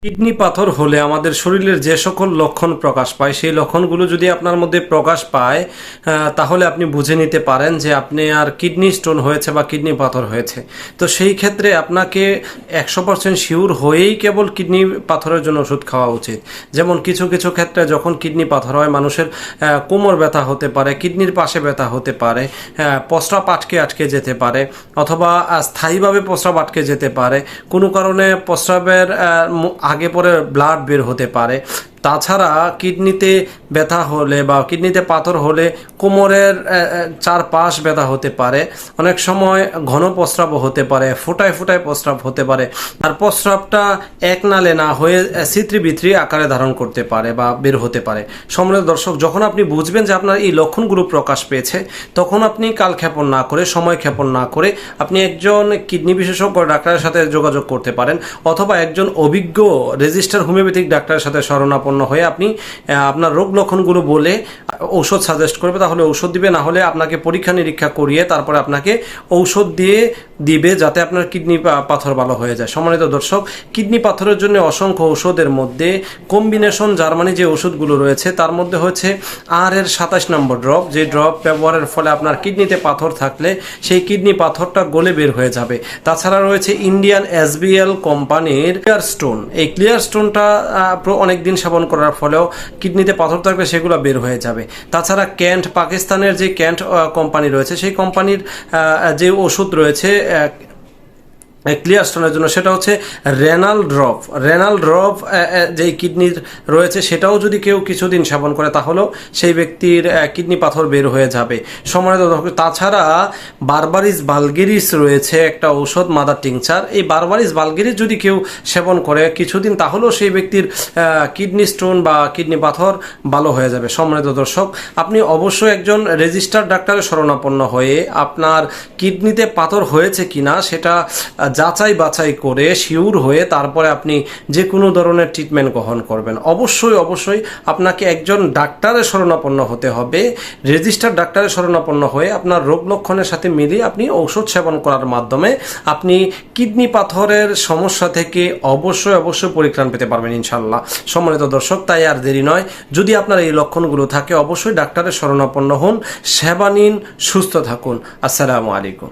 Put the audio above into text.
Kidney পাথর হলে আমাদের শরীরের যে সকল লক্ষণ প্রকাশ পায় সেই লক্ষণগুলো যদি আপনার মধ্যে প্রকাশ পায় তাহলে আপনি বুঝে নিতে পারেন যে আপনি আর কিডনি স্টোন হয়েছে বা কিডনি পাথর হয়েছে। তো সেই ক্ষেত্রে আপনাকে 100% শিওর হয়েই কেবল কিডনি পাথরের জন্য ওষুধ খাওয়া উচিত। যেমন কিছু কিছু ক্ষেত্রে যখন কিডনি পাথর হয় মানুষের কোমর ব্যথা হতে পারে, কিডনির পাশে ব্যথা হতে পারে, প্রস্রাব আটকে আটকে যেতে পারে, অথবা স্থায়ীভাবে প্রস্রাব আটকে যেতে পারে, কোনো কারণে প্রস্রাবের আগে পরে ব্লাড বের হতে পারে। তাছাড়া কিডনিতে ব্যথা হলে বা কিডনিতে পাথর হলে কোমরের চারপাশ ব্যথা হতে পারে, অনেক সময় ঘন প্রস্রাব হতে পারে, ফোটায় ফোটায় প্রস্রাব হতে পারে, আর প্রস্রাবটা এক নালে না হয়ে ছিদ্রবিত্রি আকারে ধারণ করতে পারে বা বের হতে পারে। সম্মানিত দর্শক, যখন আপনি বুঝবেন যে আপনার এই লক্ষণগুলো প্রকাশ পেয়েছে, তখন আপনি কালক্ষেপণ না করে, সময় ক্ষেপণ না করে আপনি একজন কিডনি বিশেষজ্ঞ ডাক্তারের সাথে যোগাযোগ করতে পারেন, অথবা একজন অভিজ্ঞ রেজিস্টার হোমিওপ্যাথিক ডাক্তারের সাথে শরণাপন্ন হয়ে আপনি আপনার রোগ লক্ষণগুলো বলে ঔষধ সাজেস্ট করবে, তাহলে ঔষধ দিবে, না হলে আপনাকে পরীক্ষা নিরীক্ষা করিয়ে তারপরে আপনাকে ঔষধ দিয়ে দিবে যাতে আপনার কিডনি পাথর ভালো হয়ে যায়। সম্মানিত দর্শক, কিডনি পাথরের জন্য অসংখ্য ঔষধের মধ্যে কম্বিনেশন জার্মানি যে ওষুধগুলো রয়েছে তার মধ্যে হচ্ছে এর 27 নম্বর ড্রপ, যে ড্রপ ব্যবহারের ফলে আপনার কিডনিতে পাথর থাকলে সেই কিডনি পাথরটা গলে বের হয়ে যাবে। তাছাড়া রয়েছে ইন্ডিয়ান SBL কোম্পানির ক্লিয়ার স্টোন। এই ক্লিয়ার স্টোনটা অনেকদিন সেবন করার ফলেও কিডনিতে পাথর থাকবে সেগুলো বের হয়ে যাবে। তাছাড়া ক্যান্ট, পাকিস্তানের যে ক্যান্ট কোম্পানি রয়েছে সেই কোম্পানির যে ওষুধ রয়েছে ক্লিয়ার স্টোনের জন্য, সেটা হচ্ছে রেনাল ড্রপ যেই কিডনির রয়েছে সেটাও যদি কেউ কিছুদিন সেবন করে তাহলেও সেই ব্যক্তির কিডনি পাথর বের হয়ে যাবে। সম্মানিত দর্শক, তাছাড়া বারবারিস ভালগেরিস রয়েছে একটা ঔষধ, মাদার টিংচার। এই বারবারিস ভালগেরিস যদি কেউ সেবন করে কিছুদিন তাহলেও সেই ব্যক্তির কিডনি স্টোন বা কিডনি পাথর ভালো হয়ে যাবে। সম্মানিত দর্শক, আপনি অবশ্যই একজন রেজিস্টার্ড ডাক্তারের শরণাপন্ন হয়ে আপনার কিডনিতে পাথর হয়েছে কিনা সেটা যাচাই বাছাই করে শিওর হয়ে তারপরে আপনি যে কোনো ধরনের ট্রিটমেন্ট গ্রহণ করবেন। অবশ্যই আপনাকে একজন ডাক্তারের শরণাপন্ন হতে হবে। রেজিস্টার্ড ডাক্তারের শরণাপন্ন হয়ে আপনার রোগ লক্ষণের সাথে মিলিয়ে আপনি ঔষধ সেবন করার মাধ্যমে আপনি কিডনি পাথরের সমস্যা থেকে অবশ্যই পরিত্রাণ পেতে পারবেন ইনশাল্লাহ। সম্মানিত দর্শক, তাই আর দেরি নয়, যদি আপনার এই লক্ষণগুলো থাকে অবশ্যই ডাক্তারের শরণাপন্ন হন, সেবা নিন, সুস্থ থাকুন। আসসালামু আলাইকুম।